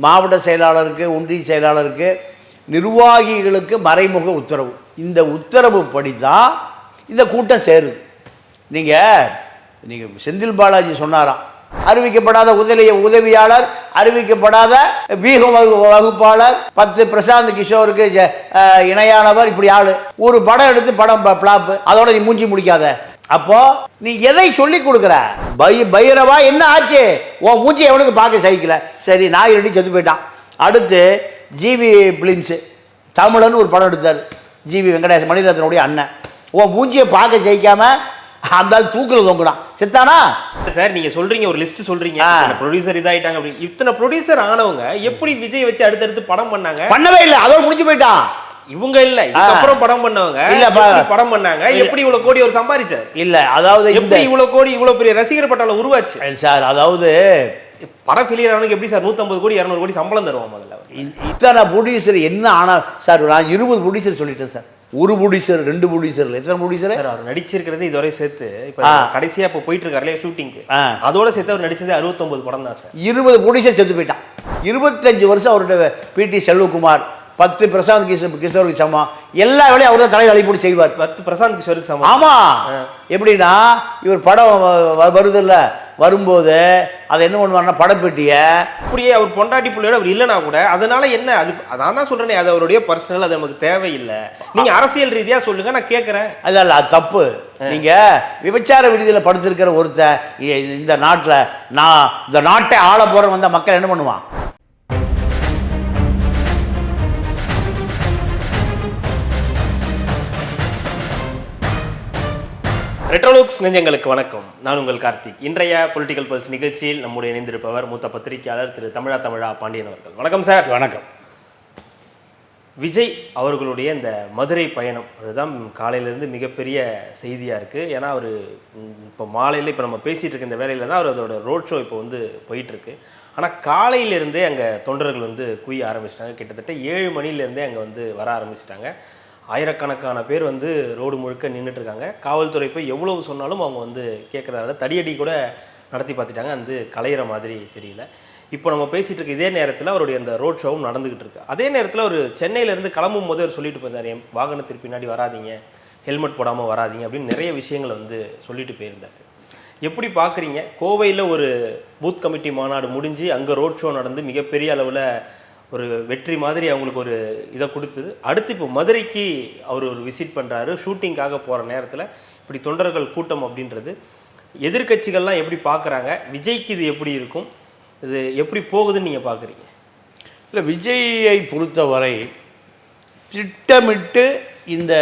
மாவட்ட செயலாளருக்கு, ஒன்றிய செயலாளருக்கு, நிர்வாகிகளுக்கு மறைமுக உத்தரவு. இந்த உத்தரவு படி தான் இந்த கூட்டம் சேருது. நீங்கள் செந்தில் பாலாஜி சொன்னாராம், அறிவிக்கப்படாத உதவியாளர், அறிவிக்கப்படாத வீகம் வகுப்பாளர், 10 பிரசாந்த் கிஷோருக்கு இணையானவர், இப்படி ஆளு. ஒரு படம் எடுத்து படம் பிளாப், அதோட நீ மூஞ்சி முடிக்காத. அப்போ நீ எதை சொல்லி கொடுக்குற? பைரவா என்ன ஆச்சு? உன் மூஞ்சி எவனுக்கு பார்க்க சகிக்கல. சரி, நாய் ரெடி செத்து போயிட்டான். அடுத்து ஜிவி பிலிம்ஸு தமிழன் ஒரு படம் எடுத்தார். ஜிவி வெங்கடேஷ் மணிரத்னுடைய அண்ணன். உன் மூஞ்சியை பார்க்க ஜெயிக்காம அந்த தூக்கில் தொங்குனான், செத்தானா? சார், நீங்க சொல்றீங்க, ஒரு லிஸ்ட் சொல்றீங்க, ப்ரொடியூசர் இதாயிட்டாங்க அப்படி. இத்தனை ப்ரொடியூசர் ஆனவங்க எப்படி விஜய் வச்சு அடுத்தடுத்து படம் பண்ணாங்க? பண்ணவே இல்லை, அதோட முடிஞ்சு போயிட்டான். இவங்க இல்ல, இதுக்கப்புறம் படம் பண்ணவங்க இல்ல படம் பண்ணாங்க. எப்படி இவ்வளவு கோடி ஒரு சம்பாதிச்சார்? இல்ல, அதாவது எப்படி இவ்வளவு கோடி, இவ்வளவு பெரிய ரசிகர் பட்டாளம் உருவாச்சு சார்? அதாவது படம் ஃபெயிலியர் ஆனவனுக்கு எப்படி சார் 150 கோடி 200 கோடி சம்பளம் தருவோம்? முதல்ல இத்தனை ப்ரொடியூசர் என்ன ஆனா சார்? நான் 20 ப்ரொடியூசர் சொல்லிட்டேன் சார். ஒரு ப்ரொடியூசர், 2 ப்ரொடியூசர், எத்தனை ப்ரொடியூசர்? அவர் நடிச்சிருக்கிறது இதுவரை சேர்த்து இப்ப கடைசியா இப்ப போயிட்டு இருக்காருல ஷூட்டிங்க்கு, அதோட சேர்த்து அவர் நடிச்சது 69 படம் தான் சார். 20 ப்ரொடியூசர் செத்து போயிட்டான். 25 வருஷம் அவருடைய பிடி செல்வகுமார், 10 பிரசாந்த் கிஷோருக்கு சமம். எல்லா வேலையும் அவர் தான் தலையில் அழிப்பூடி செய்வார். 10 பிரசாந்த் கிஷோருக்கு சமம். ஆமா, எப்படின்னா இவர் படம் வருது இல்ல, வரும்போது அதை என்ன பண்ணுவார்னா படப்பெட்டிய அப்படியே அவர் பொண்டாட்டி பிள்ளையோட அவர் இல்லைனா கூட அதனால என்ன, அது நான் தான் சொல்றேனே, அது அவருடைய பர்சனல், அது நமக்கு தேவையில்லை. நீங்க அரசியல் ரீதியா சொல்லுங்க, நான் கேட்கறேன். அல்ல இல்ல, அது தப்பு. நீங்க விபச்சார விடுதியில் படுத்திருக்கிற ஒருத்தர் இந்த நாட்டில் நான் இந்த நாட்டை ஆள போறேன் வந்தா மக்கள் என்ன பண்ணுவான்? ரெட்ரோலுக்ஸ் நெஞ்சங்களுக்கு வணக்கம். நான் உங்கள் கார்த்திக். இன்றைய பொலிட்டிக்கல் பல்ஸ் நிகழ்ச்சியில் நம்முடைய இணைந்திருப்பவர் மூத்த பத்திரிகையாளர் திரு தமிழா பாண்டியன் அவர்கள். வணக்கம் சார். வணக்கம். விஜய் அவர்களுடைய இந்த மதுரை பயணம், அதுதான் காலையிலேருந்து மிகப்பெரிய செய்தியாக இருக்குது. ஏன்னா அவர் இப்போ மாலையில், இப்போ நம்ம பேசிகிட்டு இருக்க இந்த வேலையில் தான் அவர் அதோட ரோட் ஷோ இப்போ வந்து போயிட்டுருக்கு. ஆனால் காலையிலேருந்தே அங்கே தொண்டர்கள் வந்து குவிய ஆரம்பிச்சிட்டாங்க. கிட்டத்தட்ட 7 மணிலேருந்தே அங்கே வந்து வர ஆரம்பிச்சிட்டாங்க. ஆயிரக்கணக்கான பேர் வந்து ரோடு முழுக்க நின்றுட்டுருக்காங்க. காவல்துறை போய் எவ்வளவு சொன்னாலும் அவங்க வந்து கேட்குறதால தடியடி கூட நடத்தி பார்த்துட்டாங்க. வந்து கலையிற மாதிரி தெரியல. இப்போ நம்ம பேசிகிட்டு இருக்க இதே நேரத்தில் அவருடைய அந்த ரோட் ஷோவும் நடந்துக்கிட்டு இருக்கு. அதே நேரத்தில் அவர் சென்னையிலேருந்து கிளம்பும் போது அவர் சொல்லிட்டு போயிருந்தார், என் வாகனத்திற்கு பின்னாடி வராதிங்க, ஹெல்மெட் போடாமல் வராதிங்க அப்படின்னு நிறைய விஷயங்களை வந்து சொல்லிட்டு போயிருந்தார். எப்படி பார்க்குறீங்க? கோவையில் ஒரு பூத் கமிட்டி மாநாடு முடிஞ்சு அங்கே ரோட் ஷோ நடந்து மிகப்பெரிய அளவில் ஒரு வெற்றி மாதிரி அவங்களுக்கு ஒரு இதை கொடுத்தது. அடுத்து இப்போ மதுரைக்கு அவர் ஒரு விசிட் பண்ணுறாரு. ஷூட்டிங்காக போகிற நேரத்தில் இப்படி தொண்டர்கள் கூட்டம் அப்படின்றது எதிர்கட்சிகள்லாம் எப்படி பார்க்குறாங்க? விஜய்க்கு இது எப்படி இருக்கும்? இது எப்படி போகுதுன்னு நீங்கள் பார்க்குறீங்க? இல்லை, விஜயை பொறுத்தவரை திட்டமிட்டு இந்த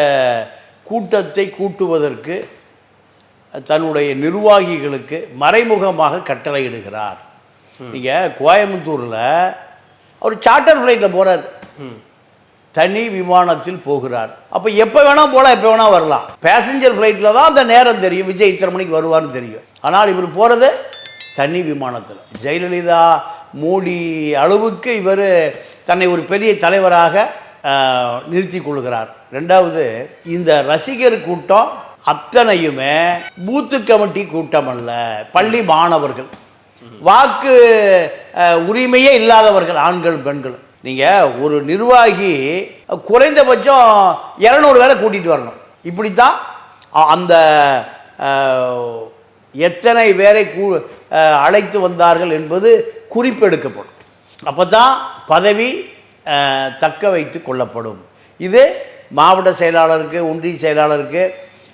கூட்டத்தை கூட்டுவதற்கு தன்னுடைய நிர்வாகிகளுக்கு மறைமுகமாக கட்டளையிடுகிறார். நீங்கள் கோயம்புத்தூரில் அவர் சார்ட்டர் ஃப்ளைட்டில் போகிறார், தனி விமானத்தில் போகிறார். அப்போ எப்போ வேணால் போகலாம், எப்போ வேணால் வரலாம். பேசஞ்சர் ஃப்ளைட்டில் தான் அந்த நேரம் தெரியும், விஜய் இத்தனை மணிக்கு வருவார்னு தெரியும். ஆனால் இவர் போகிறது தனி விமானத்தில். ஜெயலலிதா, மோடி அளவுக்கு இவர் தன்னை ஒரு பெரிய தலைவராக நிறுத்தி கொள்கிறார். ரெண்டாவது, இந்த ரசிகர் கூட்டம் அத்தனையுமே பூத்து கமிட்டி கூட்டம் அல்ல, பள்ளி மாணவர்கள், வாக்கு உரிமையே இல்லாதவர்கள், ஆண்கள் பெண்கள். நீங்கள் ஒரு நிர்வாகி குறைந்தபட்சம் 200 பேரை கூட்டிகிட்டு வரணும். இப்படித்தான் அந்த எத்தனை பேரை அழைத்து வந்தார்கள் என்பது குறிப்பெடுக்கப்படும். அப்போ தான் பதவி தக்க வைத்து கொள்ளப்படும். இது மாவட்ட செயலாளருக்கு, ஒன்றிய செயலாளருக்கு,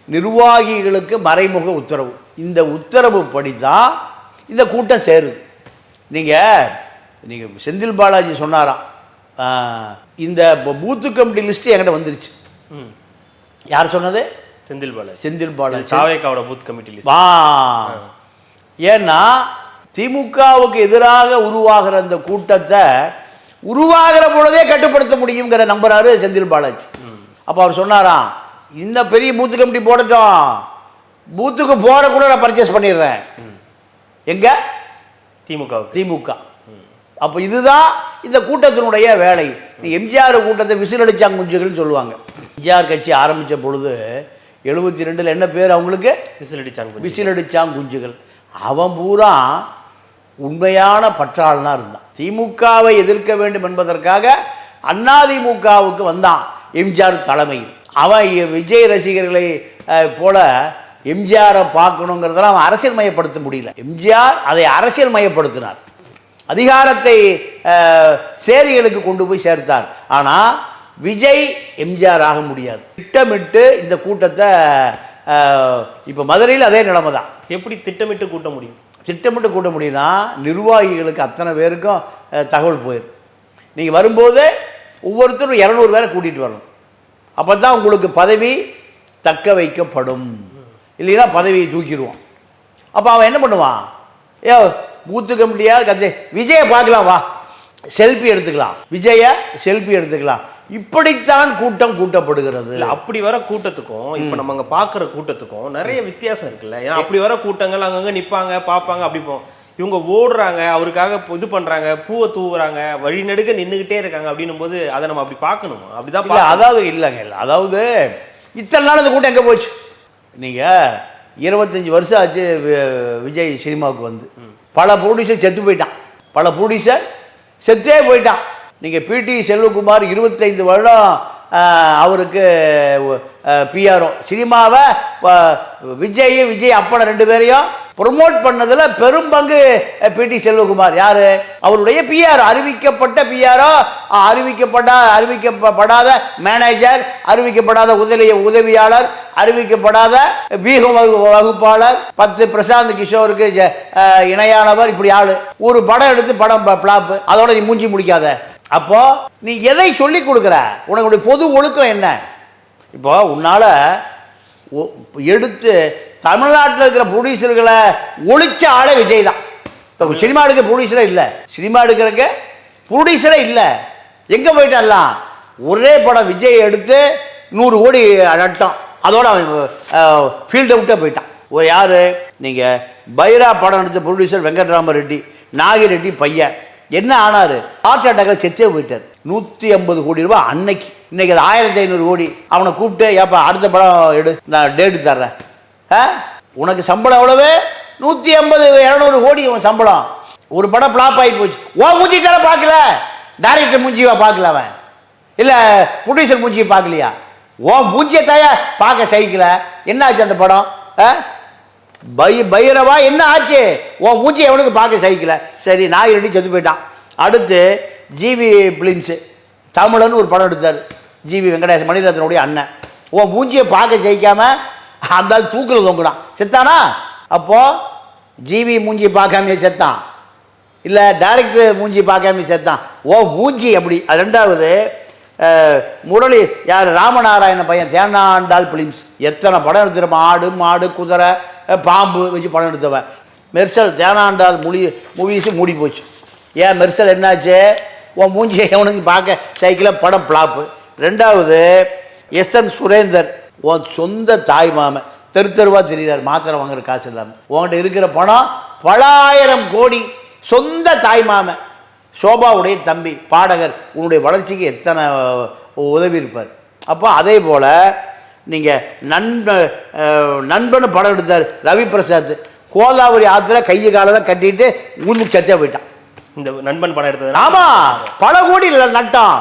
நிர்வாகிகளுக்கு மறைமுக உத்தரவு. இந்த உத்தரவு படி தான் இந்த கூட்டம் சேருது. நீங்கள் செந்தில் பாலாஜி சொன்னாராம், இந்த பூத்து கமிட்டி லிஸ்ட்டு என்கிட்ட வந்துருச்சு. யார் சொன்னது? செந்தில் பாலாஜி சாவேக்காவோட பூத் கமிட்டி லிஸ்ட். ஏன்னா திமுகவுக்கு எதிராக உருவாகிற அந்த கூட்டத்தை உருவாகிற பொழுதே கட்டுப்படுத்த முடியுங்கிற நம்புறாரு செந்தில் பாலாஜி. அப்போ அவர் சொன்னாராம், இந்த பெரிய பூத்து கமிட்டி போடட்டும், பூத்துக்கு போகிற கூட நான் பர்ச்சேஸ் பண்ணிடுறேன். எங்க? திமுக. அப்போ இதுதான் இந்த கூட்டத்தினுடைய வேலை. எம்ஜிஆர் கூட்டத்தை விசில் அடிச்சாங்க குஞ்சுகள்னு சொல்லுவாங்க. எம்ஜிஆர் கட்சி ஆரம்பித்த பொழுது 72 என்ன பேர் அவங்களுக்கு? விசில் அடிச்சாங்க குஞ்சுகள். அவன் பூரா உண்மையான பற்றாளனா இருந்தான். திமுகவை எதிர்க்க வேண்டும் என்பதற்காக அதிமுகவுக்கு வந்தான் எம்ஜிஆர் தலைமையில். அவன் விஜய் ரசிகர்களை போல எம்ஜிஆரை பார்க்கணுங்கிறதெல்லாம் அவன் அரசியல் மயப்படுத்த முடியல. எம்ஜிஆர் அதை அரசியல் மயப்படுத்தினார், அதிகாரத்தை சேரிகளுக்கு கொண்டு போய் சேர்த்தார். ஆனால் விஜய் எம்ஜிஆர் ஆக முடியாது. திட்டமிட்டு இந்த கூட்டத்தை இப்போ மதுரையில் அதே நிலைமை தான். எப்படி திட்டமிட்டு கூட்ட முடியும்? திட்டமிட்டு கூட்ட முடியும்னா நிர்வாகிகளுக்கு அத்தனை பேருக்கும் தகவல் போயிடும். நீங்கள் வரும்போது ஒவ்வொருத்தரும் 200 பேரை கூட்டிகிட்டு வரணும். அப்போ தான் உங்களுக்கு பதவி தக்க வைக்கப்படும். இல்லைன்னா பதவியை தூக்கிடுவான். அப்போ அவன் என்ன பண்ணுவான்? பூத்துக்க முடியாது கதை விஜயை பார்க்கலாம், வா செல்ஃபி எடுத்துக்கலாம், விஜயை செல்ஃபி எடுத்துக்கலாம். இப்படித்தான் கூட்டம் கூட்டப்படுகிறது. அப்படி வர கூட்டத்துக்கும் இப்போ நம்ம அங்கே பார்க்குற கூட்டத்துக்கும் நிறைய வித்தியாசம் இருக்குல்ல. ஏன்னா அப்படி வர கூட்டங்கள் அங்கங்கே நிற்பாங்க, பார்ப்பாங்க, அப்படி இவங்க ஓடுறாங்க, அவருக்காக இது பண்ணுறாங்க, பூவை தூவுறாங்க, வழி நெடுக்க நின்றுக்கிட்டே இருக்காங்க. அப்படின்னும் போது அதை நம்ம அப்படி பார்க்கணுமா? அப்படிதான் அதாவது இல்லைங்க, இல்லை அதாவது இத்தனை நாள் இந்த கூட்டம் எங்கே போச்சு? நீங்கள் 25 வருஷம் ஆச்சு விஜய் சினிமாவுக்கு வந்து. பல ப்ரொடியூசர் செத்து போயிட்டான், பல ப்ரொடியூசர் செத்தே போயிட்டான். நீங்கள் பிடி செல்வகுமார் 25 வருடம் அவருக்கு பிஆர்ஓ. சினிமாவை விஜய் அப்பனை 2 பேரையும் ப்ரொமோட் பண்ணதில் பெரும் பங்கு பிடி செல்வகுமார். யார்? அவருடைய பிஆர், அறிவிக்கப்பட்ட பிஆர்ஓ, அறிவிக்கப்படாத மேனேஜர், அறிவிக்கப்படாத உதவியாளர், அறிவிக்கப்படாத வீகம் வகுப்பாளர், 10 பிரசாந்த் கிஷோருக்கு இணையானவர். இப்படி ஆளு ஒரு படம் எடுத்து படம் பிளாப்பு, அதோட நீ மூஞ்சி முடிக்காத. அப்போ நீ எதை சொல்லி கொடுக்குற? உனக்குடைய பொது ஒழுக்கம் என்ன? இப்போ உன்னால எடுத்து தமிழ்நாட்டில் இருக்கிற ப்ரொடியூசர்களை ஒழிச்ச ஆளே விஜய் தான். சினிமா எடுக்கிற ப்ரொடியூசரே இல்லை, சினிமா எடுக்கிறக்கு ப்ரொடியூசரே இல்லை. எங்கே போயிட்டான்லாம்? ஒரே படம் விஜய் எடுத்து 100 கோடி நட்டம், அதோட ஃபீல்டை விட்டே போயிட்டான். ஒரு யார்? நீங்கள் பைரா படம் எடுத்த ப்ரொடியூசர் வெங்கட்ராம ரெட்டி, நாகி ரெட்டி பையன் என்ன ஆனார்? ஹார்ட் அட்டாக்கில் செத்தே போயிட்டார். 150 கோடி ரூபாய் அன்னைக்கு. இன்னைக்கு அது 1500 கோடி. அவனை கூப்பிட்டு ஏப்பா அடுத்த படம் எடு, நான் டேட்டு தர்றேன். உனக்கு சம்பளம் எவ்வளவு? 150-200 கோடி உன் சம்பளம். ஒரு படம் ஃப்ளாப் ஆகி போச்சு. ஓ மூஞ்சி தர பார்க்கல, டைரக்டர் மூஞ்சியை பார்க்கல, அவன் இல்லை ப்ரொடியூசர் மூஞ்சியை பார்க்கலையா? ஓ மூஞ்சியை தாயா பார்க்க சகிக்கல. என்ன ஆச்சு அந்த படம்? பைரவா என்ன ஆச்சு? ஓ மூஞ்சி எவனுக்கு பார்க்க சகிக்கல. சரி, நாய் ரெடி செத்து போயிட்டான். அடுத்து ஜிவி பிலிம்ஸு தமிழன்னு ஒரு படம் எடுத்தார், ஜிவி வெங்கடேஷ் மணிரத்னுடைய அண்ணன். ஓ மூஞ்சியை பார்க்க சகிக்காம அந்த தூக்கில் தொங்குனான், செத்தானா? அப்போது ஜிவி மூஞ்சியை பார்க்காம செத்தான், இல்லை டைரக்டர் மூஞ்சி பார்க்காம செத்தான். ஓ மூஞ்சி அப்படி. அது ரெண்டாவது முரளி யார்? ராமநாராயண பையன், தேனாண்டால் பிலிம்ஸ். எத்தனை படம் எடுத்துருப்பான்? ஆடு மாடு குதிரை பாம்பு வச்சு படம் எடுத்தவன். மெர்சல் தேனாண்டால் மூவிஸு மூடி போச்சு. ஏன் மெர்சல் என்னாச்சு? உன் மூஞ்சியை எவனுக்கு பார்க்க சைக்கிளில் படம் பிளாப்பு. ரெண்டாவது எஸ்என் சுரேந்தர், உன் சொந்த தாய் மாமன், தெருவா தெரியுறார், மாத்திரை வாங்குற காசு இல்லாமல். உன்கிட்ட இருக்கிற பணம் பல ஆயிரம் கோடி. சொந்த தாய் மாமன், சோபாவுடைய தம்பி பாடகர், உன்னுடைய வளர்ச்சிக்கு எத்தனை உதவி இருப்பார். அப்போ அதே போல் நீங்கள் நண்பன் படம் எடுத்தார் ரவி பிரசாத், கோதாவரி ஆற்றுல கையை காலெல்லாம் கட்டிட்டு ஊருக்கு சத்தியா போயிட்டான். இந்த நண்பன் படம் எடுத்தது. ஆமாம், பல கோடி நட்டம்.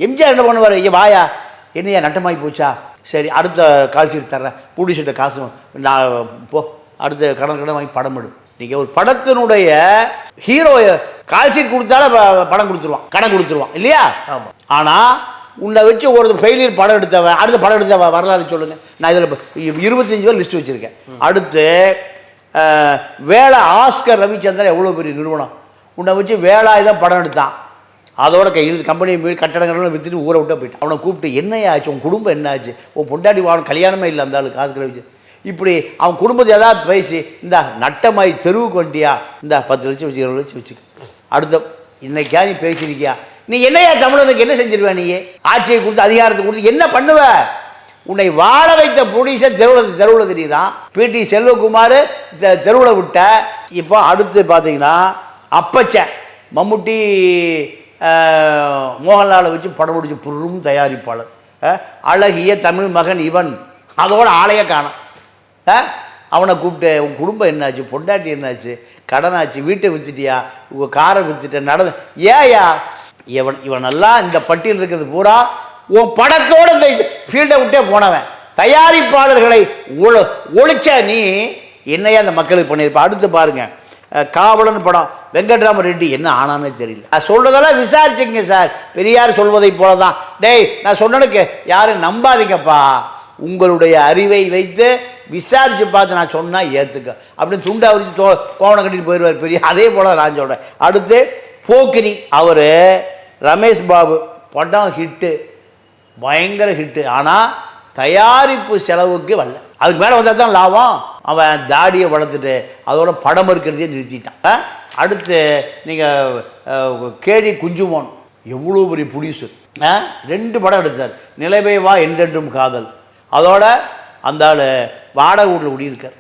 எம்ஜிஆர் என்ன பண்ணுவார்? ஐயா வாயா, என்னையா நட்டமாகி போச்சா? சரி, அடுத்த கால் ஷீட் தர்றேன், ப்ரொடியூசர்கிட்ட காசு நான் போ, அடுத்த கடன் வாங்கி படம் எடு. நீங்கள் ஒரு படத்தினுடைய ஹீரோ கால் ஷீட் கொடுத்தாலும் படம் கொடுத்துருவான், கடன் கொடுத்துருவான், இல்லையா? ஆமாம். ஆனால் உன்னை வச்சு ஒரு ஃபெயிலியர் படம் எடுத்தவன், அடுத்த படம் எடுத்தவன் வரலாறு சொல்லுங்கள். நான் இதில் 25 பேர் லிஸ்ட் வச்சுருக்கேன். அடுத்து வேலை ஆஸ்கர் ரவிச்சந்திரன், எவ்வளோ பெரிய நிறுவனம், உன்னை வச்சு வேலாயுதம் படம் எடுத்தான். அதோட கம்பெனி கட்டடங்கள்லாம் விற்றுட்டு ஊரை விட்டு போயிட்டான். அவனை கூப்பிட்டு என்னையா ஆச்சு, உன் குடும்பம் என்ன ஆச்சு, உன் பொண்டாட்டி வாழணும், கல்யாணமே இல்லை அந்த ஆளுக்கு ஆஸ்கர் ரவிச்சு. இப்படி அவன் குடும்பத்தை ஏதாவது பேசி இந்த நட்டமாய் தெருவுக்கு வண்டியா, இந்த 10 லட்சம் வச்சு 20 லட்சம் வச்சுக்க. அடுத்த இன்னைக்கா நீ பேசியிருக்கியா? நீ என்னையா தமிழனுக்கு என்ன செஞ்சிருவ? நீ ஆட்சியை கொடுத்து அதிகாரத்தை கொடுத்து என்ன பண்ணுவ? உன்னை வாழ வைத்த ப்ரொடியூசர் தெருவில் தெரியுதான். பிடி செல்வகுமார் தெருவில் விட்ட. இப்போ அடுத்து பார்த்தீங்கன்னா அப்பச்ச மம்முட்டி மோகன்லாலை வச்சு படம் முடிச்சு புரும் தயாரிப்பாளர், அழகிய தமிழ் மகன் இவன், அதோட ஆளைய காணும். அவனை கூப்பிட்டு உன் குடும்பம் என்னாச்சு, பொண்டாட்டி என்னாச்சு, கடனாச்சு, வீட்டை விற்றுட்டியா, உங்கள் காரை விற்றுட்ட, நடந்து ஏயா இவனெல்லாம் இந்த பட்டியல் இருக்கிறது பூரா உன் படத்தோடு இந்த ஃபீல்டை விட்டே போனவன். தயாரிப்பாளர்களை ஒழிச்ச நீ என்னையா அந்த மக்களுக்கு பண்ணியிருப்ப. அடுத்து பாருங்க, காவலன் படம், வெங்கட்ராம ரெட்டி என்ன ஆனானே தெரியல. நான் சொல்றதெல்லாம் விசாரிச்சுங்க சார், பெரியார் சொல்வதை போல தான். டேய் நான் சொன்னனுக்கு யாரும் நம்பாதீங்கப்பா, உங்களுடைய அறிவை வைத்து விசாரித்து பார்த்து நான் சொன்னால் ஏற்றுக்க அப்படின்னு துண்டா வச்சு கோவணம் கட்டிட்டு போயிடுவார் பெரிய. அதே போல் நான் சொல்கிறேன். அடுத்து போக்கிரி, அவர் ரமேஷ் பாபு படம் ஹிட்டு, பயங்கர ஹிட்டு. ஆனால் தயாரிப்பு செலவுக்கு வரல, அதுக்கு மேலே வந்தால் தான் லாபம். அவன் தாடியை வளர்த்துட்டு அதோட படம் இருக்கிறதே நிறுத்திட்டான். அடுத்து நீங்கள் கேடி குஞ்சுமோன் எவ்வளோ பெரிய ப்ரொடியூசர், 2 படம் எடுத்தார். நிலைமை வா என்றென்றும் காதல், அதோட அந்த ஆள் வாடகை வீட்டில் குடியிருக்கார்.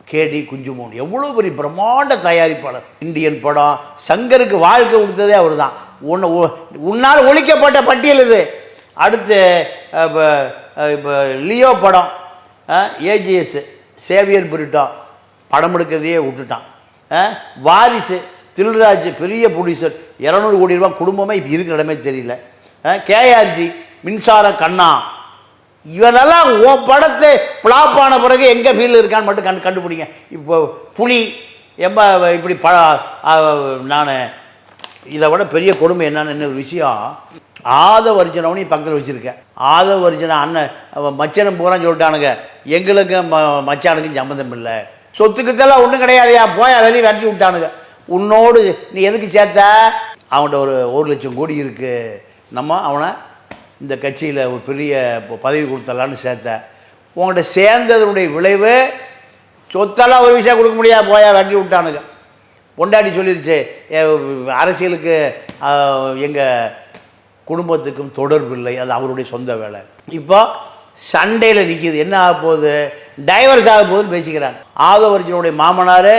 கேடி குஞ்சுமோன் எவ்வளோ பெரிய பிரம்மாண்ட தயாரிப்பாளர். இந்தியன் படம், சங்கருக்கு வாழ்க்கை கொடுத்ததே அவர் தான். உன்னால் ஒழிக்கப்பட்ட பட்டியல் இது. அடுத்து இப்போ லியோ படம், ஏஜிஎஸ் சேவியர் பிரிட்டோ படம் எடுக்கிறதையே விட்டுட்டான். வாரிசு தில்ராஜ் பெரிய ப்ரொடியூசர், 200 கோடி ரூபா குடும்பமே இப்போ இருக்கிற இடமே தெரியல. கேஆர்ஜி மின்சார கண்ணா, இவனெல்லாம் உன் படத்தை ஃப்ளாப் ஆன பிறகு எங்கே ஃபீல் இருக்கான்னு மட்டும் கண்டுபிடிங்க. இப்போ புலி இப்படி நான் இதை விட பெரிய கொடுமை என்னன்னு ஒரு விஷயம், ஆதவர்ஜனவனையும் பக்கத்தில் வச்சுருக்கேன். ஆதவர்ஜன அண்ணன் மச்சனம் போகிறான்னு சொல்லிட்டானுங்க, எங்களுக்கும் மச்சானுக்கும் சம்மந்தம் இல்லை, சொத்துக்குத்தெல்லாம் ஒன்றும் கிடையாதுயா, போயா வெளியே வரைச்சி விட்டானுங்க. உன்னோடு நீ எதுக்கு சேர்த்த, அவன்கிட்ட ஒரு 1 லட்சம் கோடி இருக்குது, நம்ம அவனை இந்த கட்சியில் ஒரு பெரிய பதவி கொடுத்தலான்னு சேர்த்த. உங்கள்கிட்ட சேர்ந்ததனுடைய விளைவு சொத்தெல்லாம் ஒரு விஷயம் கொடுக்க முடியாது, போயா வரைச்சி விட்டானுங்க. பொண்டாட்டி சொல்லிடுச்சு, அரசியலுக்கு எங்கள் குடும்பத்துக்கும் தொடர்பு இல்லை, அது அவருடைய சொந்த வேலை. இப்போ சண்டையில் நிற்கிது, என்ன ஆக போகுது, டைவர்ஸ் ஆக போகுதுன்னு பேசிக்கிறாங்க. ஆதவர்ஜனுடைய மாமனார்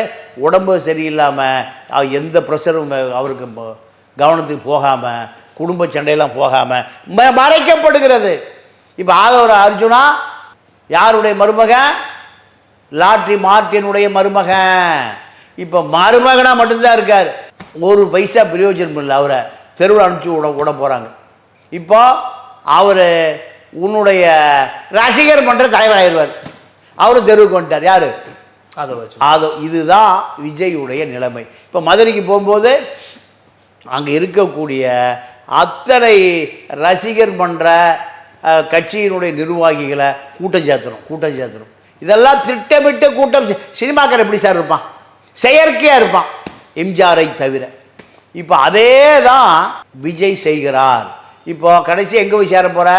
உடம்பு சரியில்லாமல் எந்த ப்ரெஷரும் அவருக்கு கவனத்துக்கு போகாமல், குடும்ப சண்டையெல்லாம் போகாமல் மறைக்கப்படுகிறது. இப்போ ஆதவ அர்ஜுனா யாருடைய மருமகன், லாட்ரி மார்ட்டினுடைய மருமகன். இப்போ மருமகனாக மட்டும்தான் இருக்கார், 1 பைசா பிரயோஜனம் இல்லை. அவரை தெருவில் அனுப்பிச்சு விட போகிறாங்க. இப்போ அவர் உன்னுடைய ரசிகர் மன்ற தலைவராகிடுவார், அவரும் தெருவுக்கு வந்துட்டார். யார், அதோ. இதுதான் விஜயுடைய நிலைமை. இப்போ மதுரைக்கு போகும்போது அங்கே இருக்கக்கூடிய அத்தனை ரசிகர் மன்ற கட்சியினுடைய நிர்வாகிகளை கூட்டம் சேர்த்துரும். இதெல்லாம் திட்டமிட்ட கூட்டம். சினிமாக்காரர் எப்படி சார் இருப்பான், செயற்கையாக இருப்பான், எம்ஜிஆரை தவிர. இப்போ அதே தான் விஜய் செய்கிறார். இப்போ கடைசி எங்கே போய் சேர போகிற,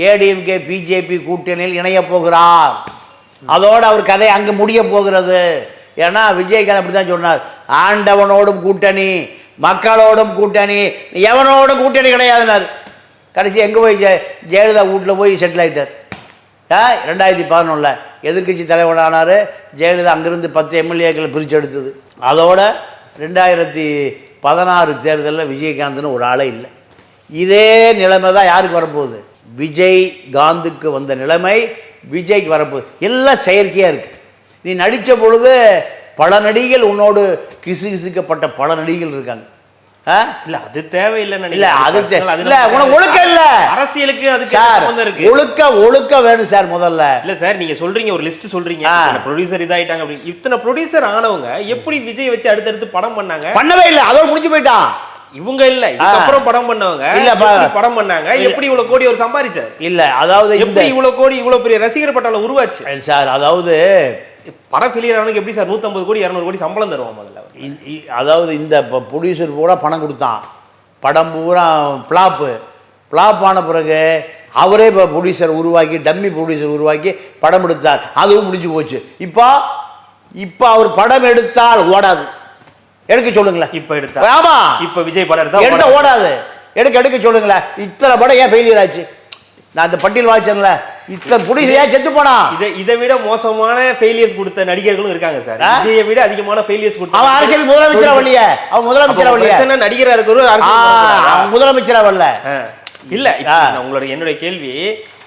ஏடிஎம்கே பிஜேபி கூட்டணியில் இணைய போகிறார். அதோடு அவர் கதை அங்கே முடிய போகிறது. ஏன்னா விஜய்காந்த் அப்படி தான் சொன்னார், ஆண்டவனோடும் கூட்டணி, மக்களோடும் கூட்டணி, எவனோடும் கூட்டணி கிடையாதுனார். கடைசி எங்கே போய் ஜெயலலிதா வீட்டில் போய் செட்டில் ஆகிட்டார். 2011 எதிர்கட்சி தலைவரானார். ஜெயலலிதா அங்கேருந்து 10 எம்எல்ஏக்களை பிரித்து எடுத்தது. அதோட 2016 தேர்தலில் விஜயகாந்த்னு ஒரு ஆளே இல்லை. இதே நிலைமை தான் யாருக்கு வரப்போகுது, விஜய்காந்துக்கு வந்த நிலைமை விஜய்க்கு வரப்போகுது. எல்லாம் செயற்கையாக இருக்குது. நீ நடித்த பொழுது பல நடிகைகள் உன்னோடு கிசுகிசுக்கப்பட்ட பல நடிகைகள் இருக்காங்க. இல்ல அது தேவையில்லை, இல்ல அது இல்ல, உனக்கு ஒழுக்கம் இல்ல, அரசியலுக்கு அதுக்கு சம்பந்தம் இருக்கு. ஒழுக்க வேணும் சார் முதல்ல. இல்ல சார், நீங்க சொல்றீங்க ஒரு லிஸ்ட் சொல்றீங்க, ப்ரொடியூசர் இதாயிட்டாங்க அப்படி. இத்தனை ப்ரொடியூசர் ஆனவங்க எப்படி விஜய் வச்சு அடுத்தடுத்து படம் பண்ணாங்க? பண்ணவே இல்லை, அதோட முடிஞ்சு போயிட்டான். இவங்க இல்ல, இதுக்கப்புறம் படம் பண்ணவங்க இல்ல படம் பண்ணாங்க. எப்படி இவ்வளவு கோடி அவர் சம்பாதிச்சார்? இல்ல அதாவது எப்படி இவ்வளவு கோடி இவ்வளவு பெரிய ரசிகர் பட்டாள உருவாச்சு சார். அதாவது படம் ஃபெயிலியர் ஆனதுக்கு எப்படி சார் 150 கோடி 200 கோடி சம்பளம் தருவான் முதல்ல? அதாவது இந்த ப்ரொடியூசர் பூரா பணம் கொடுத்தான், படம் பூரா ஃப்ளாப் ஆன பிறகு அவரே இப்போ ப்ரொடியூசர் உருவாக்கி, டம்மி ப்ரொடியூசர் உருவாக்கி படம் எடுத்தார். அதுவும் முடிஞ்சு போச்சு. இப்போ அவர் படம் எடுத்தால் ஓடாது, எடுக்க சொல்லுங்களேன். இப்போ எடுத்தா, ஆமா இப்போ விஜய் படம் எடுத்தா ஓடாது, எடுக்க சொல்லுங்களேன். இத்தனை படம் ஏன் ஃபெயிலியர் ஆச்சு? நான் அந்த பட்டியல் வாய்ச்சேன்ல, இத்தனை ப்ரொடியூசர் ஏன் செத்து போனா? இதை விட மோசமான ஃபெயிலியர்ஸ் கொடுத்த நடிகர்களும் இருக்காங்க சார். விஜயை விட அதிகமான ஃபெயிலியர்ஸ் கொடுத்த அவன் அரசியல் முதலமைச்சரா வரலையே, அவன் முதலமைச்சரா வரலையே, என்ன நடிகரா இருக்கிறவர் அரசியல் முதலமைச்சரா வரல. இல்ல என்னுடைய கேள்வி,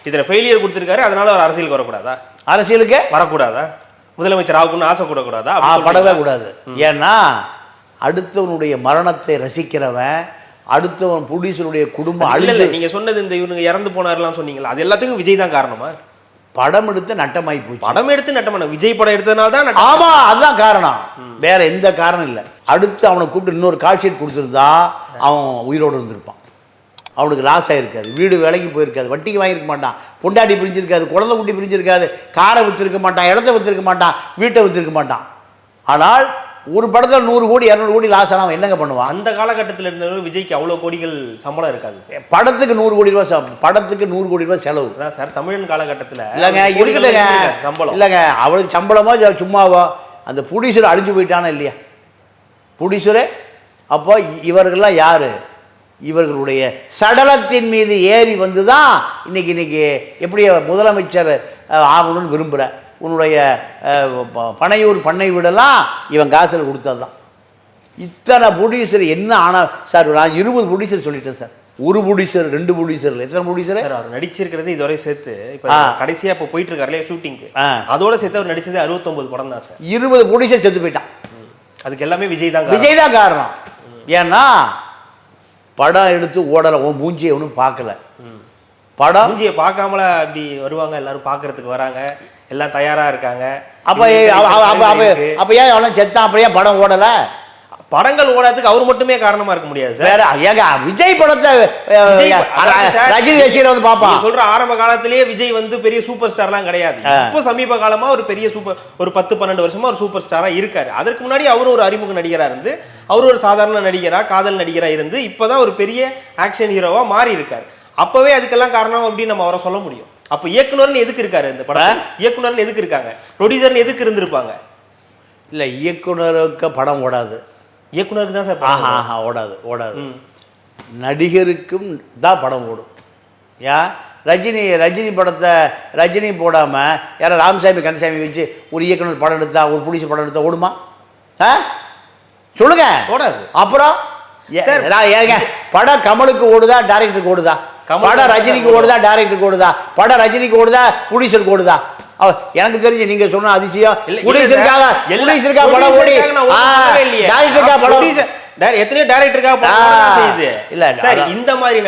இதுல ஃபெயிலியர் கொடுத்திருக்காரு, அதனால அவர் அரசியலுக்கு வரக்கூடாதா? அரசியலுக்கு வரக்கூடாதா? முதலமைச்சர் ஆகணும்னு ஆசைப்படக்கூடாதா? படவே கூடாது. ஏன்னா அடுத்தவனுடைய மரணத்தை ரசிக்கிறவன், அடுத்தவன் ப்ரொடியூசருடைய குடும்பம் இல்ல நீங்க சொன்னது இந்த இவனுங்க இறந்து போனார்லாம் சொன்னீங்களா, அது எல்லாத்துக்கும் விஜய் தான் காரணமா? படம் எடுத்து நட்டமாயி போச்சு. படம் எடுத்து நட்டமான விஜய் படம் எடுத்ததுனால தான். ஆமா, அதுதான் காரணம், வேற எந்த காரணம் இல்லை. அடுத்து அவனை கூப்பிட்டு இன்னொரு கால் ஷீட் கொடுத்துருந்தா அவன் உயிரோடு இருந்திருப்பான். அவனுக்கு லாஸ் ஆகிருக்காது, வீடு வேலைக்கு போயிருக்காது, வட்டிக்கு வாங்கியிருக்க மாட்டான், பொண்டாட்டி பிரிஞ்சிருக்காது, குழந்தை குட்டி பிரிஞ்சிருக்காது, காரை விற்றுருக்க மாட்டான், இடத்த விற்றுருக்க மாட்டான், வீட்டை விற்றுருக்க மாட்டான். ஆனால் ஒரு படத்தில் 100 கோடி 200 கோடி லாஸ் ஆனால் அவன் என்னங்க பண்ணுவான்? அந்த காலகட்டத்தில் இருந்தவங்க விஜய்க்கு அவ்வளோ கோடிகள் சம்பளம் இருக்காது சார். படத்துக்கு 100 கோடி ரூபா படத்துக்கு 100 கோடி ரூபா செலவு தான் சார். தமிழன் காலகட்டத்தில் இல்லைங்க, இருக்குதுங்க சம்பளம். இல்லைங்க, அவளுக்கு சம்பளமோ சும்மாவோ அந்த ப்ரொடியூசர் அழிஞ்சு போயிட்டானா இல்லையா? ப்ரொடியூசரு அப்போ இவர்கள்லாம் யார்? இவர்களுடைய சடலத்தின் மீது ஏறி வந்து தான் இன்னைக்கு எப்படி முதலமைச்சர் ஆகணும்னு விரும்புகிற உன்னுடைய பனையூர் பண்ணை வீடெல்லாம் இவன் காசில் கொடுத்தது தான். இத்தனை ப்ரொடியூசர் என்ன ஆனால் சார், நான் 20 ப்ரொடியூசர் சொல்லிட்டேன் சார். ஒரு ப்ரொடியூசர் 2 ப்ரொடியூசர் எத்தனை ப்ரொடியூசர் அவர் நடிச்சிருக்கிறது இதுவரை சேர்த்து இப்போ கடைசியாக இப்போ போயிட்டு இருக்காருலே ஷூட்டிங்க்கு, அதோட சேர்த்து அவர் நடிச்சது 69 படம் தான் சார். 20 ப்ரொடியூசர் செத்து போயிட்டான். அதுக்கு எல்லாமே விஜய் தான் காரணம். ஏன்னா படம் எடுத்து ஓடலை, உன் மூஞ்சியை ஒன்றும் பார்க்கல. படம் மூஞ்சியை பார்க்காமல அப்படி வருவாங்க, எல்லாரும் பார்க்கறதுக்கு வராங்க, எல்லாம் தயாரா இருக்காங்க. அப்போ ஏன் அவனை செத்தான்? அப்படியே படம் ஓடலை? படங்கள் ஓடாததுக்கு அவர் மட்டுமே காரணமா இருக்க முடியாது சார். வேற ஏங்க விஜய் படத்தை ரஜினி ரசிகர் வந்து பாப்பான். சொல்ற ஆரம்ப காலத்திலேயே விஜய் வந்து பெரிய சூப்பர் ஸ்டார்லாம் கிடையாது. இப்போ சமீப காலமா ஒரு பெரிய ஒரு 10-12 வருஷமா ஒரு சூப்பர் ஸ்டாரா இருக்காரு. அதற்கு முன்னாடி அவர் ஒரு அறிமுக நடிகரா இருந்து, அவர் ஒரு சாதாரண நடிகரா, காதல் நடிகரா இருந்து, இப்பதான் ஒரு பெரிய ஆக்ஷன் ஹீரோவா மாறி இருக்காரு. அப்பவே அதுக்கெல்லாம் காரணம் அப்படின்னு நம்ம அவரை சொல்ல முடியும். அப்ப இயக்குனர்னு எதுக்கு இருக்காரு இந்த படம்? இயக்குனர்னு எதுக்கு இருக்காங்க? ப்ரொடியூசர்னு எதுக்கு இருந்திருப்பாங்க? இல்ல, இயக்குனருக்கு படம் ஓடாது, இயக்குனருக்கு தான் சார் ஓடாது. நடிகருக்கும் தான் படம் ஓடும். ஏன் ரஜினி படத்தை ரஜினி போடாமல் யாரும் ராமசாமி கந்தசாமி வச்சு ஒரு இயக்குனர் படம் எடுத்தா, ஒரு புடிச்சு படம் எடுத்தா ஓடுமா? சொல்லுங்க, ஓடாது. அப்புறம் ஏங்க படம் கமலுக்கு ஓடுதா, டைரக்டருக்கு ஓடுதா? படம் ரஜினிக்கு ஓடுதா, டைரக்டருக்கு ஓடுதா? படம் ரஜினிக்கு ஓடுதா, ப்ரொடியூசருக்கு ஓடுதா? எனக்கு தெரிஞ்சு நீங்க சொன்ன அதிசயம் ப்ரொடியூசருக்காக படம் ஓடி டைரக்டருக்காக படம் எத்தனையோ டைரக்டருக்காக இல்ல சார். இந்த மாதிரி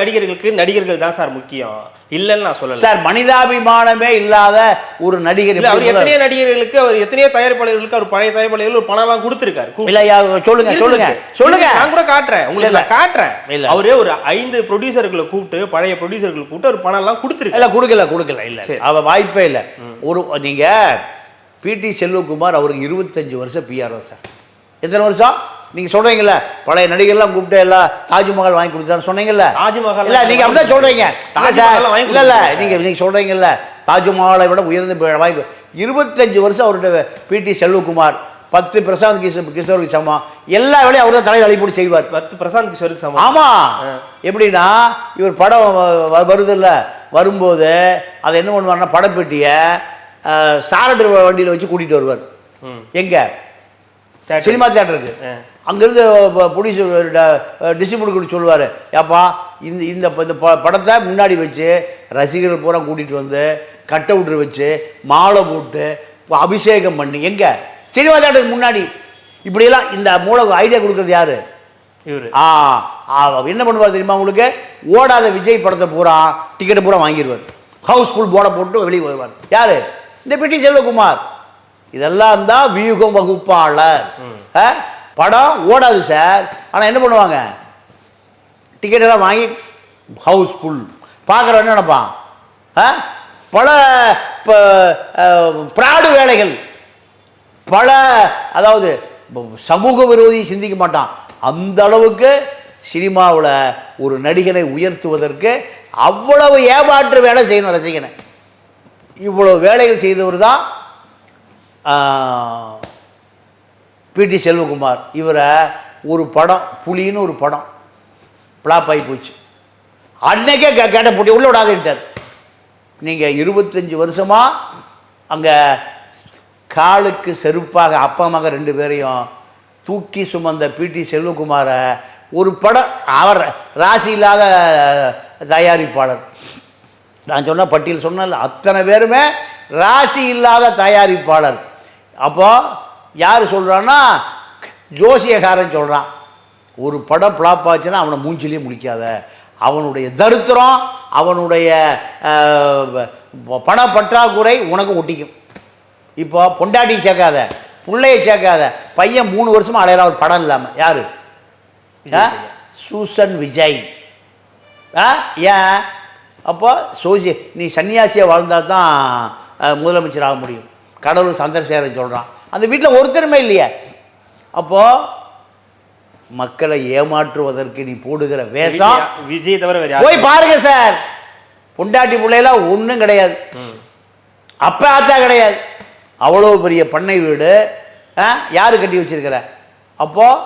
நடிகர்கள் தான் சார் முக்கியம், இல்லன்னு நான் சொல்லல சார். மனிதாபிமானமே இல்லாத ஒரு நடிகர் இல்ல. அவர் எத்தனையோ நடிகர்களுக்கு, அவர் எத்தனையோ தயாரிப்பாளர்களுக்கு, அவர் பழைய தயாரிப்பாளர்கள் ஒரு பணம் எல்லாம் கொடுத்திருக்காரு. இல்லையா? சொல்லுங்க, நான் கூட காட்டுறேன் உங்களுக்கு, காட்டுறேன். அவரே ஒரு 5 ப்ரொடியூசர்களை கூப்பிட்டு, பழைய ப்ரொடியூசர்களை கூப்பிட்டு ஒரு பணம் எல்லாம் கொடுத்துருக்கு. இல்ல கொடுக்கல இல்ல, அவ வாய்ப்பே இல்லை. நீங்க பிடி செல்வகுமார் அவருக்கு 25 வருஷம் பிஆர்ஓ சார். எத்தனை வருஷம் நீங்க சொல்றீங்கல்ல? பழைய நடிகர்லாம் கூப்பிட்டு எல்லாம் தாஜ்மஹால் வாங்கி கொடுத்தாரு சொன்னீங்கல்ல? தாஜ்மஹால் இல்ல, நீங்க அப்படிதான் சொல்றீங்க. இல்ல நீங்க சொல்றீங்கல்ல, தாஜ்மஹாலை விட உயர்ந்த வாங்கி 25 வருஷம் அவருடைய பிடி செல்வகுமார். 10 பிரசாந்த் கிஷோருக்கு சமம். எல்லா வேலையும் அவர் தான் தலையில் அழிப்போடு செய்வார். 10 பிரசாந்த் கிஷோருக்கு சமம். ஆமா. எப்படின்னா இவர் படம் வருது இல்ல, வரும்போது அதை என்ன பண்ணுவார்னா படப்பெட்டியை சாரட் வண்டியில் வச்சு கூட்டிட்டு வருவார். எங்க? சினிமா தியேட்டருக்கு. அங்கிருந்து ப்ரொடியூசர் டிஸ்ட்ரிபியூட்டர் சொல்லுவார், ஏப்பா இந்த படத்தை முன்னாடி வச்சு ரசிகர்கள் பூரா கூட்டிகிட்டு வந்து கட் அவுட்ரு வச்சு மாலை போட்டு அபிஷேகம் பண்ணி, எங்க சினிமா தியேட்டருக்கு முன்னாடி. இப்படியெல்லாம் இந்த மூளை ஐடியா கொடுக்குறது யாரு? இவர். என்ன பண்ணுவார் தெரியுமா உங்களுக்கு? ஓடாத விஜய் படத்தை பூரா டிக்கெட்டை பூரா வாங்கிடுவார், ஹவுஸ்ஃபுல் போர்டை போட்டு வெளியே வருவார். யாரு? இந்த பிடி செல்வகுமார். இதெல்லாம் தான் வியூகம் வகுப்பாளர். படம் ஓடாது சார், ஆனால் என்ன பண்ணுவாங்க? டிக்கெட்டெல்லாம் வாங்கி ஹவுஸ்ஃபுல். பார்க்குறவன் என்ன நினைப்பான்? பல பிராடு வேலைகள், பல அதாவது சமூக விரோதி சிந்திக்க மாட்டான். அந்த அளவுக்கு சினிமாவில் ஒரு நடிகனை உயர்த்துவதற்கு அவ்வளவு ஏமாற்று வேலை செய்யணும் ரசிகனை. இவ்வளவு வேலைகள் செய்தவர் தான் பிடி செல்வகுமார். இவரை ஒரு படம் புலின்னு ஒரு படம் ஃப்ளாப் ஆகி போச்சு. அன்னைக்கே கேட்ட போட்டி உள்ள விடாதுட்டார். நீங்கள் 25 வருஷமாக அங்கே காலுக்கு செருப்பாக அப்பா மக 2 பேரையும் தூக்கி சுமந்த பிடி செல்வகுமாரை ஒரு படம், அவர் ராசி இல்லாத தயாரிப்பாளர். நான் சொன்ன பட்டியல் சொன்னல அத்தனை பேருமே ராசி இல்லாத தயாரிப்பாளர். அப்போ யார் சொல்கிறான்னா ஜோசியக்காரன் சொல்கிறான், ஒரு படம் ஃப்ளாப் ஆச்சுன்னா அவனை மூஞ்சிலேயே முடிக்காத, அவனுடைய தரித்திரம் அவனுடைய பண பற்றாக்குறை உனக்கு ஒட்டிக்கும். இப்போ பொண்டாட்டி சேர்க்காத, பிள்ளையை சேர்க்காத, பையன் 3 வருஷமாக அடையிற ஒரு படம் இல்லாமல் யார்? சூசன் விஜய். ஏன்? அப்போ நீ சன்னியாசியாக வாழ்ந்தால் தான் முதலமைச்சர் ஆக முடியும். கடலூர் சந்திரசேகரன் சொல்கிறான். அந்த வீட்டில் ஒருத்தருமே இல்லையே. அப்போது மக்களை ஏமாற்றுவதற்கு நீ போடுகிற வேஷம் விஜய் தவிர போய் பாருங்க சார். பொண்டாட்டி பிள்ளையெல்லாம் ஒன்றும் கிடையாது, அப்போ ஆத்தா கிடையாது. அவ்வளோ பெரிய பண்ணை வீடு யார் கட்டி வச்சிருக்கிற? அப்போது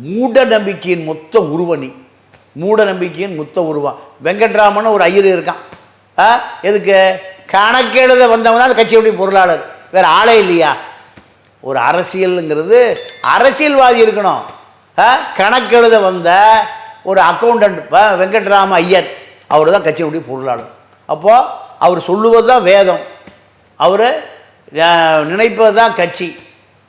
மூட நம்பிக்கையின் மொத்த உருவணி, மூட நம்பிக்கையின் மொத்த உருவம். வெங்கட்ராமன் ஒரு ஐயர் இருக்கான். எதுக்கு? கணக்கெழுத வந்தவன் தான் கட்சியுடைய பொருளாளர், வேறு ஆளே இல்லையா? ஒரு அரசியலுங்கிறது அரசியல்வாதி இருக்கணும். கணக்கெழுத வந்த ஒரு அக்கௌண்டன்ட் வெங்கட்ராம ஐயர், அவர் தான் கட்சியுடைய பொருளாளர். அப்போது அவர் சொல்லுவது தான் வேதம், அவர் நினைப்பது தான் கட்சி.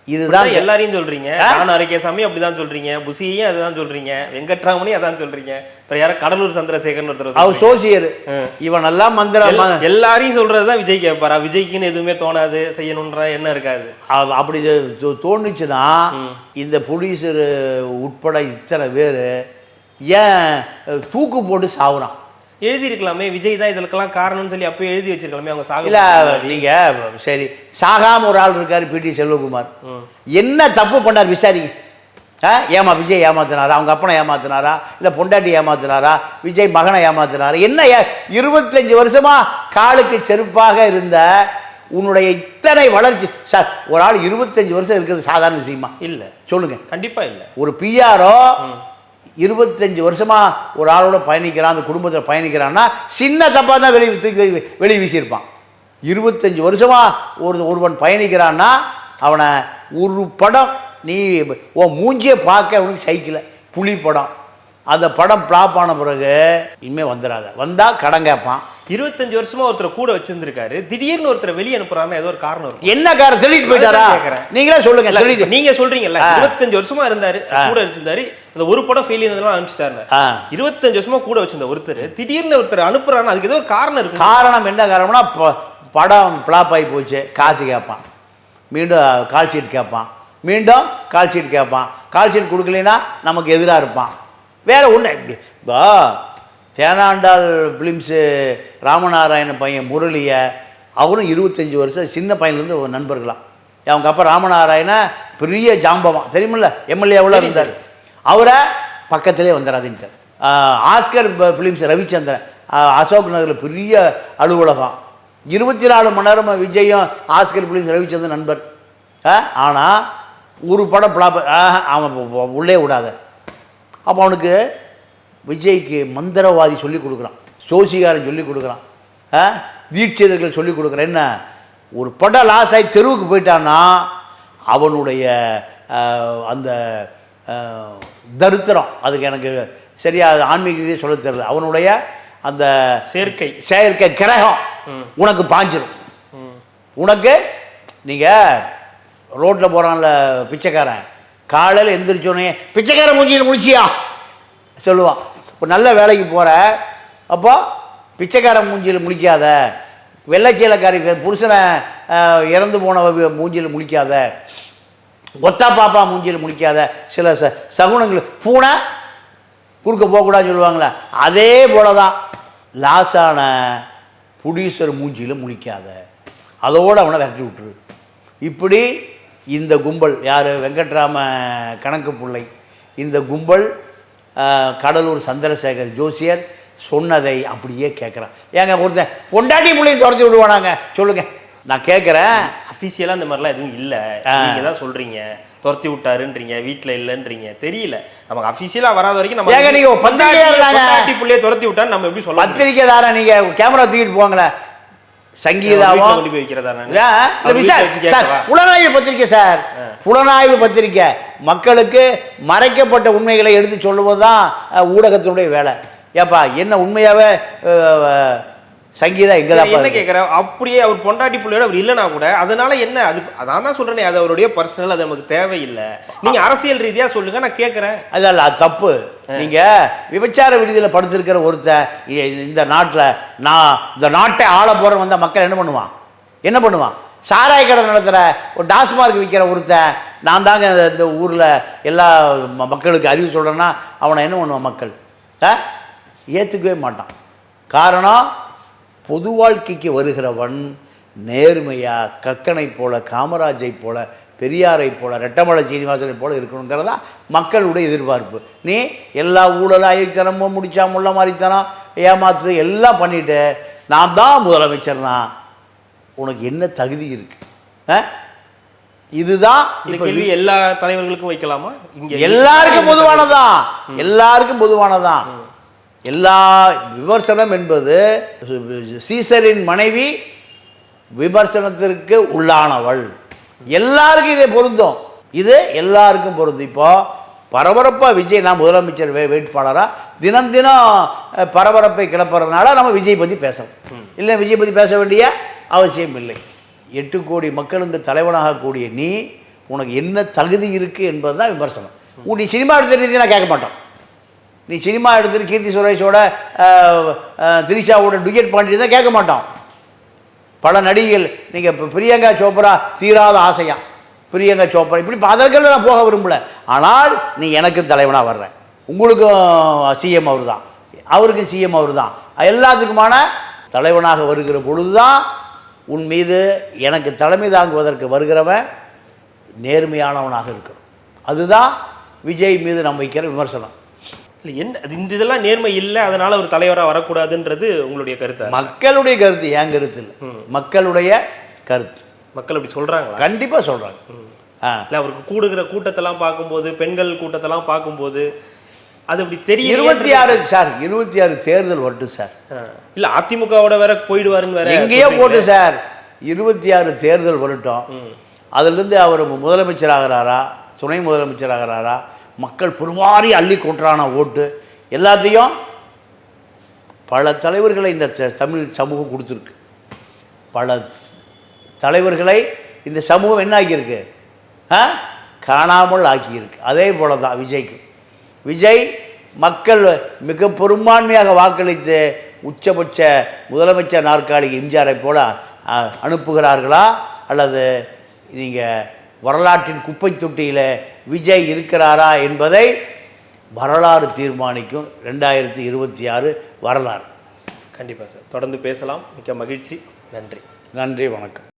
இதுதான் எல்லாரையும் சொல்றீங்க. நான் அரைக்கசாமி அப்படிதான் சொல்றீங்க, புசியையும் அதுதான் சொல்றீங்க, வெங்கட்ராமனையும் அதான் சொல்றீங்க. இப்ப யார கடலூர் சந்திரசேகரன் ஒருத்தர், அவர் சோசியர், இவனெல்லாம் மந்திரம் எல்லாரையும் சொல்றதுதான் விஜய் கேட்பாரா? விஜய்க்குன்னு எதுவுமே தோணாது, செய்யணுன்ற என்ன இருக்காது. அப்படி தோணுச்சுன்னா இந்த போலீஸர் உட்பட இத்தனை பேர் ஏன் தூக்கு போட்டு சாவுறான்? எழுதியிருக்கலாமே, விஜய் தான் இதற்கெல்லாம் காரணம்னு சொல்லி அப்போ எழுதி வச்சிருக்கலாமே. அவங்க சாக இல்லை, நீங்கள் சரி சாகாம ஒரு ஆள் இருக்கார் பிடி செல்வகுமார், என்ன தப்பு பண்ணார் விசாரிங்க. விஜய் ஏமாத்தினாரா? அவங்க அப்பனை ஏமாத்தினாரா? இல்லை பொண்டாட்டி ஏமாத்தினாரா? விஜய் மகனை ஏமாத்தினாரா? என்ன 25 வருஷமா காலுக்கு செருப்பாக இருந்த உன்னுடைய இத்தனை வளர்ச்சி சார். ஒரு ஆள் 25 வருஷம் இருக்கிறது சாதாரண விஷயமா? இல்லை, சொல்லுங்க. கண்டிப்பாக இல்லை. ஒரு பிஆரோ 25 வருஷமா ஒரு ஆளோட பயணிக்கிறான், அந்த குடும்பத்தில் பயணிக்கிறான்னா சின்ன தப்பாக தான் வெளியே வீசியிருப்பான். 25 வருஷமா ஒருவன் பயணிக்கிறான்னா அவனை ஒரு படம் நீ மூஞ்சியை பார்க்க அவனுக்கு சைக்கிள் புலி படம், அந்த படம் ஃப்ளாப் ஆன பிறகு இனிமேல் வந்துடாத, வந்தால் கடன் கேட்பான். 25 வருஷமா ஒருத்தர் கூட வச்சிருந்திருக்காரு, திடீர்னு ஒருத்தர் வெளியே அனுப்புறாருன்னா ஏதோ ஒரு காரணம் இருக்கும். என்ன காரணம்? திருடிட்டு போயிட்டாரா? நீங்களே சொல்லுங்க. நீங்க சொல்றீங்கல்ல 25 வருஷமா இருந்தாரு, கூட வச்சிருந்தாரு, அந்த ஒரு படம் ஃபெயில் ஆனதெல்லாம் அனுப்பிச்சிட்டாரு. 25 வருஷமா கூட வச்சிருந்த ஒருத்தர் திடீர்னு ஒருத்தர் அனுப்புறாருன்னா அதுக்கு ஏதோ ஒரு காரணம் இருக்கு. காரணம் என்ன காரணம்னா படம் ஃப்ளாப் ஆகி போச்சு, காசு கேட்பான், மீண்டும் கால் ஷீட் கேட்பான், மீண்டும் கால் ஷீட் கேட்பான். கால் ஷீட் கொடுக்கலைன்னா நமக்கு எதிராக இருப்பான். வேறு ஒன்று இப்போ தேனாண்டாள் ஃபிலிம்ஸு ராமநாராயணன் பையன் முரளியை அவரும் 25 வருஷம் சின்ன பையன்லேருந்து ஒரு நண்பர்களாம். அவங்க அப்பா ராமநாராயண பெரிய ஜாம்பவான் தெரியுமில்ல, எம்எல்ஏவில் இருந்தார். அவரை பக்கத்திலே வந்துடாதுன்ட்டார். ஆஸ்கர் ஃபிலிம்ஸ் ரவிச்சந்திரன் அசோக் நகரில் பெரிய அலுவலகம், 24 மணி நேரம் விஜயும் ஆஸ்கர் ஃபிலிம்ஸ் ரவிச்சந்திரன் நண்பர். ஆனால் ஒரு படம் ஃப்ளாப் அவன் உள்ளே விடாத. அப்போ அவனுக்கு விஜய்க்கு மந்திரவாதி சொல்லிக் கொடுக்குறான், ஜோசிகாரன் சொல்லிக் கொடுக்குறான், தீட்சிதர்கள் சொல்லிக் கொடுக்குறான். என்ன, ஒரு படம் லாஸ் ஆகி தெருவுக்கு போயிட்டான்னா அவனுடைய அந்த தரித்திரம், அதுக்கு எனக்கு சரியாக ஆன்மீகத்தையே சொல்ல தெரியல, அவனுடைய அந்த செயற்கை கிரகம் உனக்கு பாஞ்சிடும். உனக்கு நீங்கள் ரோட்டில் போகிறான்ல பிச்சைக்காரன், காலையில் எந்திரிச்சோடனே பிச்சைக்காரன் மூஞ்சியில் முடிச்சியா சொல்லுவான். ஒரு நல்ல வேலைக்கு போகிற அப்போ பிச்சைக்காரன் மூஞ்சியில் முடிக்காத, வெள்ளைச்சீலக்காரி புருஷனை இறந்து போன மூஞ்சியில் முடிக்காத, ஒத்தா பாப்பா மூஞ்சியில் முடிக்காத, சில சகுனங்கள் பூனை குறுக்க போகக்கூடாதுன்னு சொல்லுவாங்களே, அதே போல தான் லாஸான புடியூசர் மூஞ்சியில் முழிக்காத, அதோடு அவனை விரட்டி விட்டுரு. இப்படி இந்த கும்பல் யார்? வெங்கட்ராம கணக்கு பிள்ளை. இந்த கும்பல் கடலூர் சந்திரசேகர் ஜோசியர் சொன்னதை அப்படியே கேட்குறான். ஏங்க ஒருத்தன் பொண்டாட்டி பிள்ளையும் துரத்தி விடுவானாங்க சொல்லுங்கள்? நான் கேட்குறேன். அஃபீஷியலாக இந்த மாதிரிலாம் எதுவும் இல்லை, நீங்கள் தான் சொல்கிறீங்க, துரத்தி விட்டாருன்றீங்க, வீட்டில் இல்லைன்றீங்க, தெரியல. நமக்கு அஃபீஷியலாக வராத வரைக்கும் நம்ம ஏங்க நீங்கள் பொண்டாட்டி பிள்ளையை துரத்தி விட்டான்னு நம்ம எப்படி சொல்லலாம்? பத்திரிக்கைதாரன் நீங்கள் கேமரா தூக்கிட்டு போங்களேன். சங்கீதாவும் புலனாய்வு பத்திரிக்கை சார், புலனாய்வு பத்திரிக்கை மக்களுக்கு மறைக்கப்பட்ட உண்மைகளை எடுத்து சொல்லுவது தான் ஊடகத்தினுடைய வேலை. ஏப்பா என்ன உண்மையாகவே சங்கீதா எங்கே தான் என்ன கேட்குறேன், அப்படியே அவர் பொண்டாட்டி பிள்ளையோட அவர் இல்லைனா கூட அதனால என்ன, அது நான் தான் சொல்றேனே, அது அவருடைய பர்சனல், அது நமக்கு தேவையில்லை. நீங்க அரசியல் ரீதியா சொல்லுங்க, நான் கேட்குறேன். அல்ல அல்ல, அது தப்பு. நீங்க விபச்சார விடுதியில் படுத்திருக்கிற ஒருத்தன் இந்த நாட்டில் நான் இந்த நாட்டை ஆள போற வந்த மக்கள் என்ன பண்ணுவான்? சாராய கடை நடத்துகிற ஒரு டாஸ்மார்க் விற்கிற ஒருத்தன் நான் தாங்க இந்த ஊரில் எல்லா மக்களுக்கு அறிவு சொல்கிறேன்னா அவனை என்ன பண்ணுவான்? மக்கள் ஏற்றுக்கவே மாட்டான். காரணம், பொது வாழ்க்கைக்கு வருகிறவன் நேர்மையாக கக்கனை போல, காமராஜை போல, பெரியாரை போல, ரெட்டமலை சீனிவாசனை போல இருக்கணுங்கிறதா மக்களுடைய எதிர்பார்ப்பு. நீ எல்லா ஊழலும் அயத்தனமும் முடிச்சா முள்ள மாதிரித்தனம் ஏமாத்து எல்லாம் பண்ணிட்டு நான் தான் முதலமைச்சர்னா உனக்கு என்ன தகுதி இருக்கு? இதுதான் இந்த கேள்வி எல்லா தலைவர்களுக்கும் வைக்கலாமா? இங்க எல்லாருக்கும் பொதுவானதான், எல்லாருக்கும் பொதுவானதான். எல்லா விமர்சனம் என்பது சீசரின் மனைவி விமர்சனத்திற்கு உள்ளானவள். எல்லாருக்கும் இதே பொருந்தும், இது எல்லாருக்கும் பொருந்தும். இப்போ பரபரப்பாக விஜய் நான் முதலமைச்சர் வேட்பாளராக தினம் தினம் பரபரப்பை கிளப்புறதுனால நம்ம விஜய் பற்றி பேசணும். இல்லை விஜய் பற்றி பேச வேண்டிய அவசியம் இல்லை. 8 கோடி மக்களுக்கு தலைவனாகக்கூடிய நீ உனக்கு என்ன தகுதி இருக்குது என்பது தான் விமர்சனம். நீ சினிமா எடுத்துட்டு நான் கேட்க மாட்டோம். நீ சினிமா எடுத்துட்டு கீர்த்தி சுரேஷோட திரிஷாவோட டுகெட் பாண்டி தான் கேட்க மாட்டோம். பல நடிகைகள், நீங்கள் இப்போ பிரியங்கா சோப்ரா தீராத ஆசையா, பிரியங்கா சோப்ரா இப்படி அதற்கெல்லாம் நான் போக விரும்பல. ஆனால் நீ எனக்கு தலைவனாக வர்றேன், உங்களுக்கும் சிஎம் அவர் தான், அவருக்கும் சிஎம் அவர் தான், எல்லாத்துக்குமான தலைவனாக வருகிற பொழுது தான் உன் மீது எனக்கு தலைமை தாங்குவதற்கு வருகிறவன் நேர்மையானவனாக இருக்கணும். அதுதான் விஜய் மீது நம்ம வைக்கிற விமர்சனம். இல்லை என்ன இந்த இதெல்லாம் நேர்மை இல்லை, அதனால ஒரு தலைவராக வரக்கூடாதுன்றது உங்களுடைய கருத்து? மக்களுடைய கருத்து, என் கருத்து இல்லை, மக்களுடைய கருத்து. மக்கள் அப்படி சொல்கிறாங்களா? கண்டிப்பாக சொல்கிறாங்க. இல்லை அவருக்கு கூடுகிற கூட்டத்தெல்லாம் பார்க்கும்போது, பெண்கள் கூட்டத்தெல்லாம் பார்க்கும்போது அது அப்படி தெரியும். 26 தேர்தல் வரட்டும் சார். இல்லை அதிமுகவோட வேற போயிடுவாருன்னு வேற எங்கேயோ போட்டு சார், 26 தேர்தல் வரட்டும். அதுலேருந்து அவர் முதலமைச்சர் ஆகிறாரா, துணை முதலமைச்சர் ஆகிறாரா, மக்கள் பெருமாறி அள்ளி கொட்டுறான ஓட்டு எல்லாத்தையும் பல தலைவர்களை இந்த தமிழ் சமூகம் கொடுத்துருக்கு. பல தலைவர்களை இந்த சமூகம் என்ன ஆக்கியிருக்கு? காணாமல் ஆக்கியிருக்கு. அதே போல தான் விஜய்க்கு. விஜய் மக்கள் மிக பெரும்பான்மையாக வாக்களித்து உச்சபட்ச முதலமைச்சர் நாற்காலி எம்ஜிஆரை போல அனுப்புகிறார்களா, அல்லது நீங்கள் வரலாற்றின் குப்பை தொட்டியில் விஜய் இருக்கிறாரா என்பதை வரலாறு தீர்மானிக்கும். 2026 வரலாறு. கண்டிப்பாக சார், தொடர்ந்து பேசலாம். மிக்க மகிழ்ச்சி. நன்றி. நன்றி, வணக்கம்.